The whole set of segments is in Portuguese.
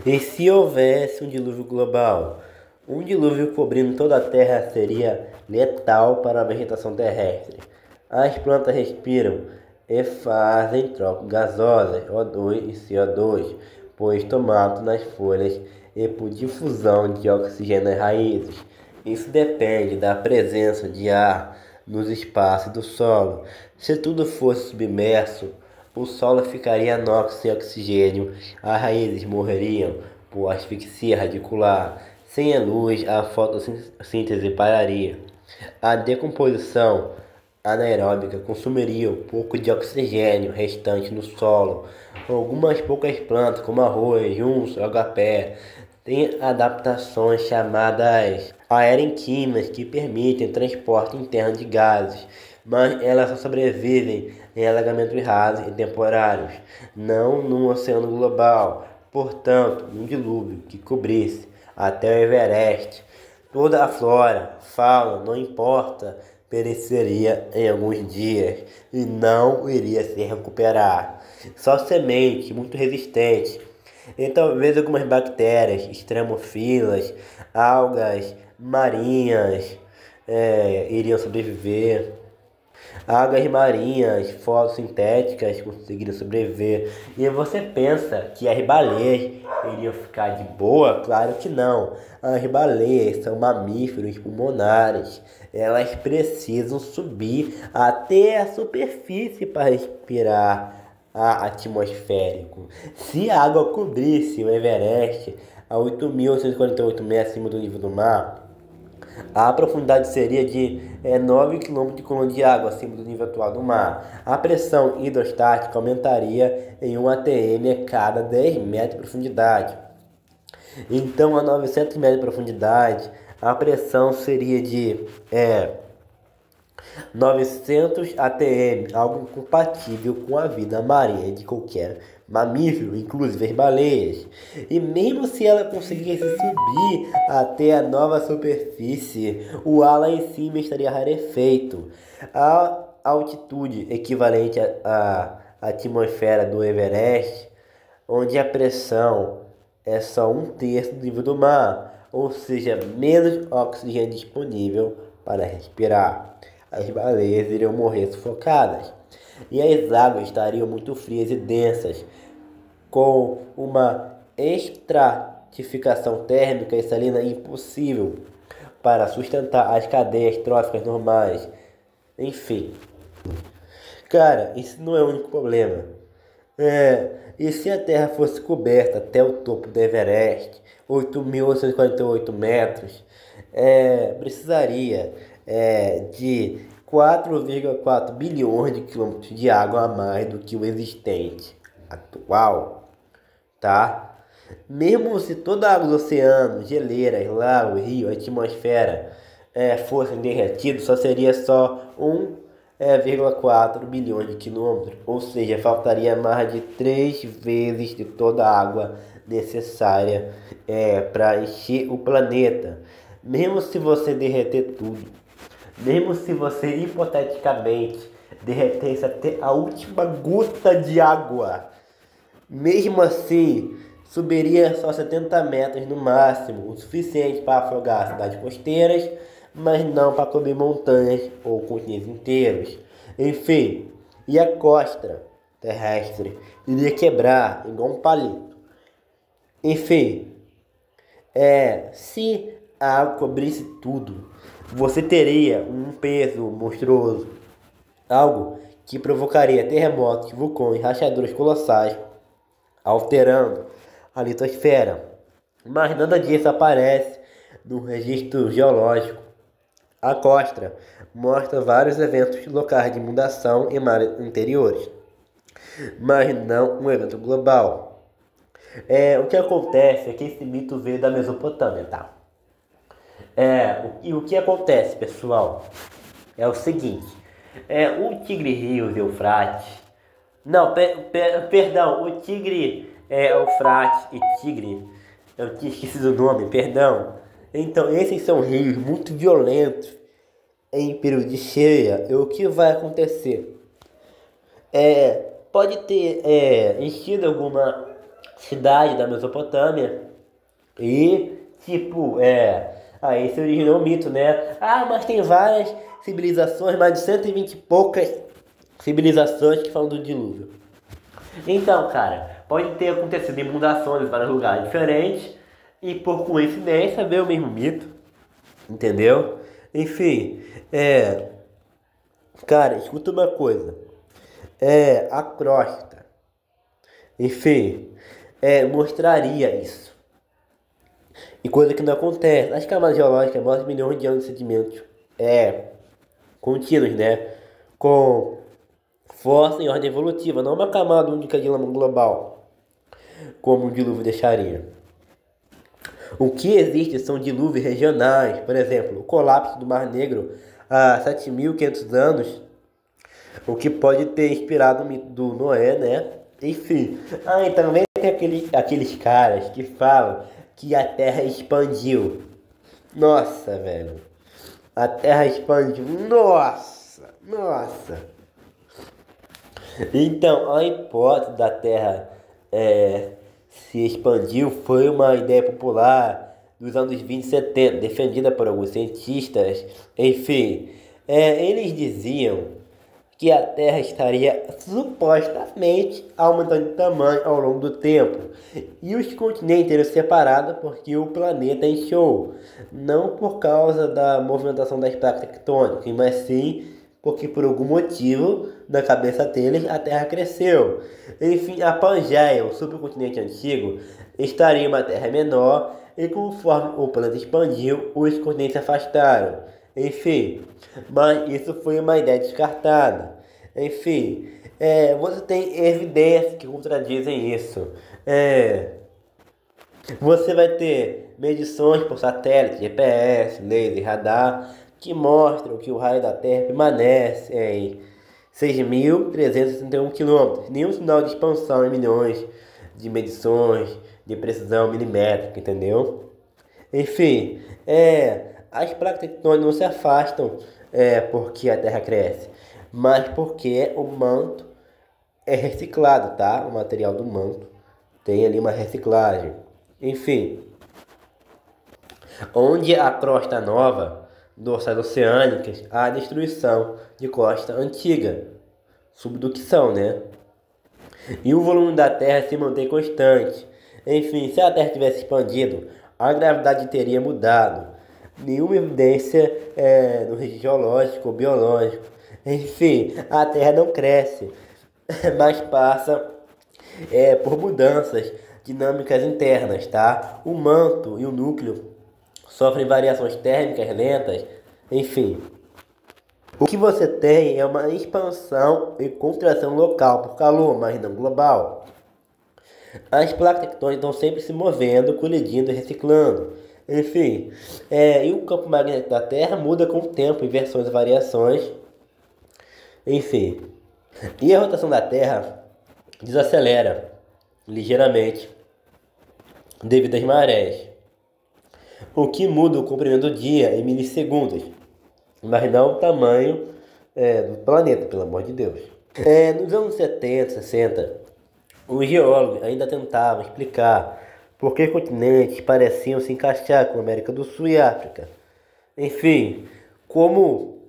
E se houvesse um dilúvio global? Um dilúvio cobrindo toda a Terra seria letal para a vegetação terrestre. As plantas respiram e fazem trocas gasosas, O2 e CO2, pois tomatam nas folhas e por difusão de oxigênio nas raízes. Isso depende da presença de ar nos espaços do solo. Se tudo fosse submerso, o solo ficaria anóxico sem oxigênio, as raízes morreriam por asfixia radicular. Sem a luz, a fotossíntese pararia. A decomposição anaeróbica consumiria um pouco de oxigênio restante no solo. Algumas poucas plantas, como arroz, junco, agapé, têm adaptações chamadas aerenquinas que permitem transporte interno de gases, mas elas só sobrevivem em alagamentos rasos e temporários, não num oceano global. Portanto, um dilúvio que cobrisse até o Everest, toda a flora, fauna, não importa, pereceria em alguns dias e não iria se recuperar. Só sementes muito resistentes e talvez algumas bactérias, extremofilas, algas marinhas iriam sobreviver. Algas marinhas fotossintéticas conseguiram sobreviver. E você pensa que as baleias iriam ficar de boa? Claro que não. As baleias são mamíferos pulmonares. Elas precisam subir até a superfície para respirar ar atmosférico. Se a água cobrisse o Everest a 8.848 metros acima do nível do mar, a profundidade seria de 9 km de coluna de água acima do nível atual do mar. A pressão hidrostática aumentaria em 1 atm a cada 10 metros de profundidade. Então, a 900 metros de profundidade, a pressão seria de 900 atm, algo incompatível com a vida marinha de qualquer mamífero, inclusive as baleias. E mesmo se ela conseguisse subir até a nova superfície, o ar lá em cima estaria rarefeito. A altitude equivalente à atmosfera do Everest, onde a pressão é só 1/3 do nível do mar, ou seja, menos oxigênio disponível para respirar. As baleias iriam morrer sufocadas e as águas estariam muito frias e densas, com uma estratificação térmica e salina impossível para sustentar as cadeias tróficas normais. Enfim, cara, isso não é o único problema. E se a Terra fosse coberta até o topo do Everest, 8.848 metros, precisaria de 4,4 bilhões de quilômetros de água a mais do que o existente atual, tá? Mesmo se toda a água do oceano, geleiras, lagos, rio, atmosfera fossem derretidos, só 1,4 bilhões de quilômetros, ou seja, faltaria mais de 3 vezes de toda a água necessária para encher o planeta. Mesmo se você derreter tudo, mesmo se você hipoteticamente derretesse até a última gota de água, mesmo assim subiria só 70 metros no máximo, o suficiente para afogar as cidades costeiras, mas não para cobrir montanhas ou continentes inteiros. Enfim, e a costa terrestre iria quebrar igual um palito. Enfim, se a água cobrisse tudo, você teria um peso monstruoso, algo que provocaria terremotos, vulcões, rachaduras colossais, alterando a litosfera. Mas nada disso aparece no registro geológico. A costa mostra vários eventos locais de inundação em mares interiores, mas não um evento global. O que acontece é que esse mito veio da Mesopotâmia, tá? O que acontece, pessoal, é o seguinte: o Tigre Rio e Eufrates. Não, perdão, o Tigre Eufrates e Tigre. Eu tinha esquecido o nome, perdão. Então, esses são rios muito violentos em período de cheia. E o que vai acontecer? Pode ter enchido cidade da Mesopotâmia. E, tipo, aí se originou o mito, né? Ah, mas tem várias civilizações, mais de 120 e poucas civilizações que falam do dilúvio. Então, cara, pode ter acontecido inundações em vários lugares diferentes e por coincidência veio o mesmo mito, entendeu? Enfim, cara, escuta uma coisa. A crosta, enfim, mostraria isso. E coisa que não acontece. As camadas geológicas mostram milhões de anos de sedimentos contínuos, né? Com força em ordem evolutiva, não uma camada única de lama global, como um dilúvio deixaria. O que existe são dilúvios regionais, por exemplo, o colapso do Mar Negro há 7.500 anos, o que pode ter inspirado o mito do Noé, né? Enfim, e também tem aqueles caras que falam que a Terra expandiu. Nossa, velho. A Terra expandiu. Nossa. Então, a hipótese da Terra se expandiu foi uma ideia popular dos anos 20 e 70, defendida por alguns cientistas. Enfim, eles diziam que a Terra estaria supostamente aumentando de tamanho ao longo do tempo e os continentes seriam separados porque o planeta inchou, não por causa da movimentação das placas tectônicas, mas sim porque por algum motivo na cabeça deles a Terra cresceu. Enfim, a Pangeia, o supercontinente antigo, estaria em uma Terra menor e conforme o planeta expandiu, os continentes se afastaram. Enfim, mas isso foi uma ideia descartada. Enfim, você tem evidências que contradizem isso. Você vai ter medições por satélite, GPS, laser, radar, que mostram que o raio da Terra permanece em 6.361 quilômetros. Nenhum sinal de expansão em milhões de medições de precisão milimétrica, entendeu? Enfim, as placas tectônicas não se afastam porque a Terra cresce, mas porque o manto é reciclado, tá? O material do manto tem ali uma reciclagem. Enfim, onde a crosta nova, dorsais oceânicas, há destruição de costa antiga, subducção, né? E o volume da Terra se mantém constante. Enfim, se a Terra tivesse expandido, a gravidade teria mudado. Nenhuma evidência no registro geológico ou biológico. Enfim, a Terra não cresce, mas passa por mudanças dinâmicas internas, tá? O manto e o núcleo sofrem variações térmicas lentas, enfim. O que você tem é uma expansão e contração local por calor, mas não global. As placas tectônicas estão sempre se movendo, colidindo e reciclando. Enfim, e o campo magnético da Terra muda com o tempo, inversões e variações. Enfim, e a rotação da Terra desacelera ligeiramente devido às marés, o que muda o comprimento do dia em milissegundos, mas não o tamanho do planeta, pelo amor de Deus. Nos anos 70, 60, os geólogos ainda tentavam explicar por que continentes pareciam se encaixar com a América do Sul e África. Enfim, como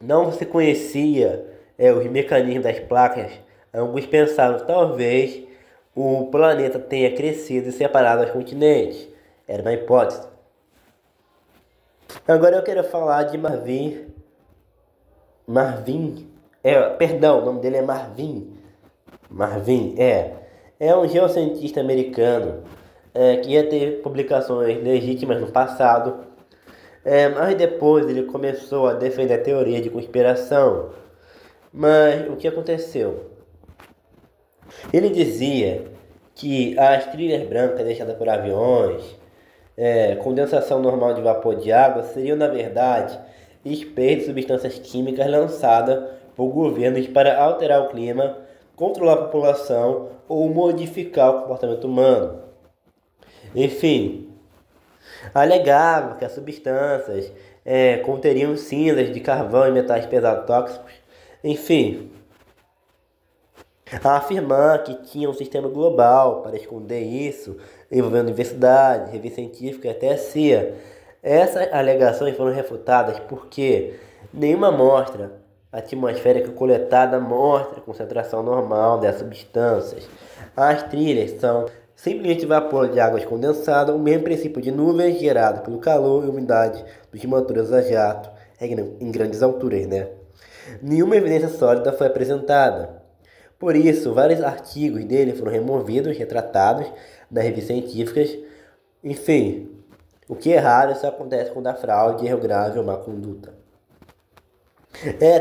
não se conhecia os mecanismos das placas, alguns pensavam que talvez o planeta tenha crescido e separado os continentes. Era uma hipótese. Agora eu quero falar de Marvin. Perdão, o nome dele é Marvin. Marvin, é um geocientista americano que ia ter publicações legítimas no passado, mas depois ele começou a defender a teoria de conspiração. Mas o que aconteceu? Ele dizia que as trilhas brancas deixadas por aviões, condensação normal de vapor de água, seriam na verdade espelhos de substâncias químicas lançadas por governos para alterar o clima, controlar a população ou modificar o comportamento humano. Enfim, alegava que as substâncias conteriam cinzas de carvão e metais pesados tóxicos. Enfim, a afirmar que tinha um sistema global para esconder isso, envolvendo universidades, revistas científicas e até a CIA. Essas alegações foram refutadas porque nenhuma amostra atmosférica coletada mostra a concentração normal dessas substâncias. As trilhas são simplesmente vapor de águas condensadas, o mesmo princípio de nuvens gerado pelo calor e umidade dos motores a jato em grandes alturas, né? Nenhuma evidência sólida foi apresentada. Por isso, vários artigos dele foram removidos, retratados nas revistas científicas. Enfim, o que é raro, isso acontece quando há fraude, erro grave ou má conduta.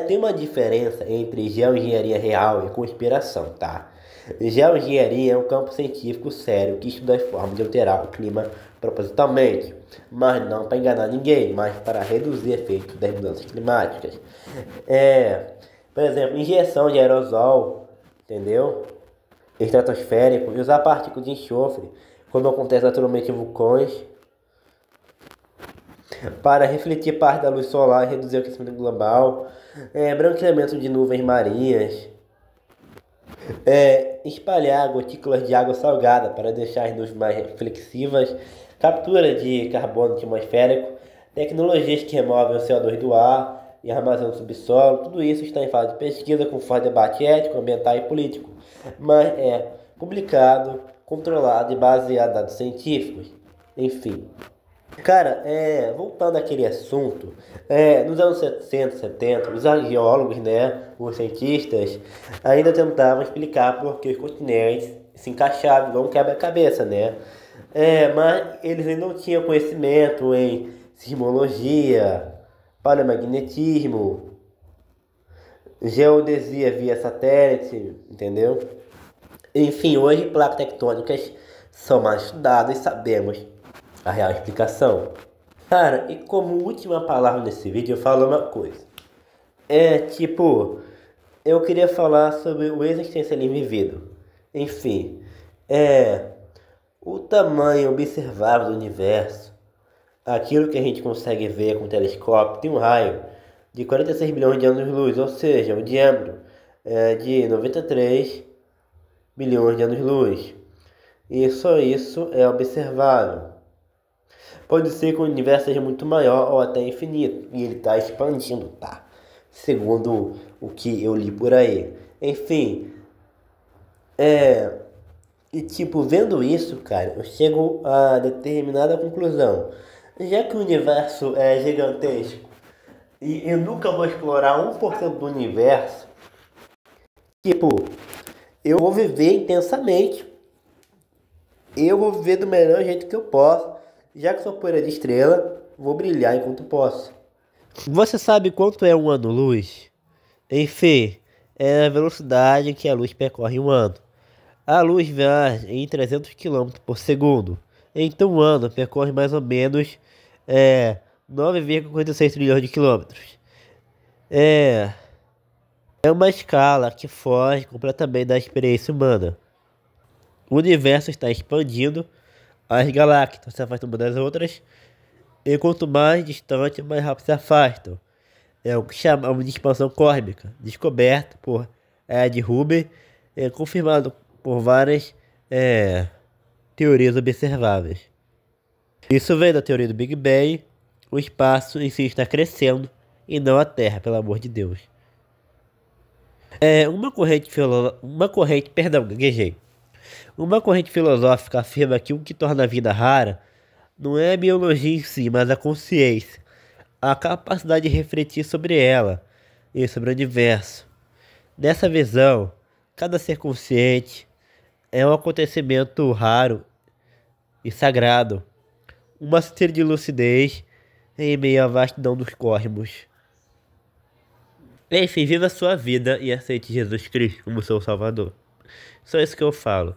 Tem uma diferença entre geoengenharia real e conspiração, tá? Geoengenharia é um campo científico sério que estuda as formas de alterar o clima propositalmente, mas não para enganar ninguém, mas para reduzir efeitos das mudanças climáticas. Por exemplo, injeção de aerosol, entendeu? Estratosférico e usar partículas de enxofre, como acontece naturalmente em vulcões, para refletir parte da luz solar e reduzir o aquecimento global, branqueamento de nuvens marinhas, espalhar gotículas de água salgada para deixar as nuvens mais reflexivas, captura de carbono atmosférico, tecnologias que removem o CO2 do ar e armazenam no subsolo. Tudo isso está em fase de pesquisa com forte debate ético, ambiental e político, mas é publicado, controlado e baseado em dados científicos. Enfim. Cara, voltando àquele assunto, nos anos 60, 70, os arqueólogos, né, os cientistas, ainda tentavam explicar por que os continentes se encaixavam igual um quebra-cabeça, né? Mas eles ainda não tinham conhecimento em sismologia, paleomagnetismo, geodesia via satélite, entendeu? Enfim, hoje placas tectônicas são mais estudadas e sabemos a real explicação. Cara, e como última palavra nesse vídeo eu falo uma coisa. Eu queria falar sobre o existencialismo vivido. Enfim, o tamanho observável do universo, aquilo que a gente consegue ver com o telescópio, tem um raio de 46 bilhões de anos-luz, ou seja, o diâmetro é de 93 bilhões de anos-luz. E só isso é observável. Pode ser que o universo seja muito maior ou até infinito, e ele está expandindo, tá? Segundo o que eu li por aí. Enfim, vendo isso, cara, eu chego a determinada conclusão. Já que o universo é gigantesco e eu nunca vou explorar 1% do universo, eu vou viver intensamente. Eu vou viver do melhor jeito que eu posso. Já que sou poeira de estrela, vou brilhar enquanto posso. Você sabe quanto é um ano-luz? Enfim, é a velocidade que a luz percorre em um ano. A luz viaja em 300 km por segundo. Então um ano percorre mais ou menos 9,46 trilhões de quilômetros. É uma escala que foge completamente da experiência humana. O universo está expandindo, as galáxias se afastam umas das outras, e quanto mais distante, mais rápido se afastam. É o que chamamos de expansão cósmica, descoberto por Ed Hubble, confirmado por várias teorias observáveis. Isso vem da teoria do Big Bang. O espaço em si está crescendo e não a Terra, pelo amor de Deus. Uma corrente filosófica afirma que o que torna a vida rara não é a biologia em si, mas a consciência, a capacidade de refletir sobre ela e sobre o universo. Nessa visão, cada ser consciente é um acontecimento raro e sagrado, uma cena de lucidez em meio à vastidão dos cosmos. Enfim, viva a sua vida e aceite Jesus Cristo como seu Salvador. Só isso que eu falo.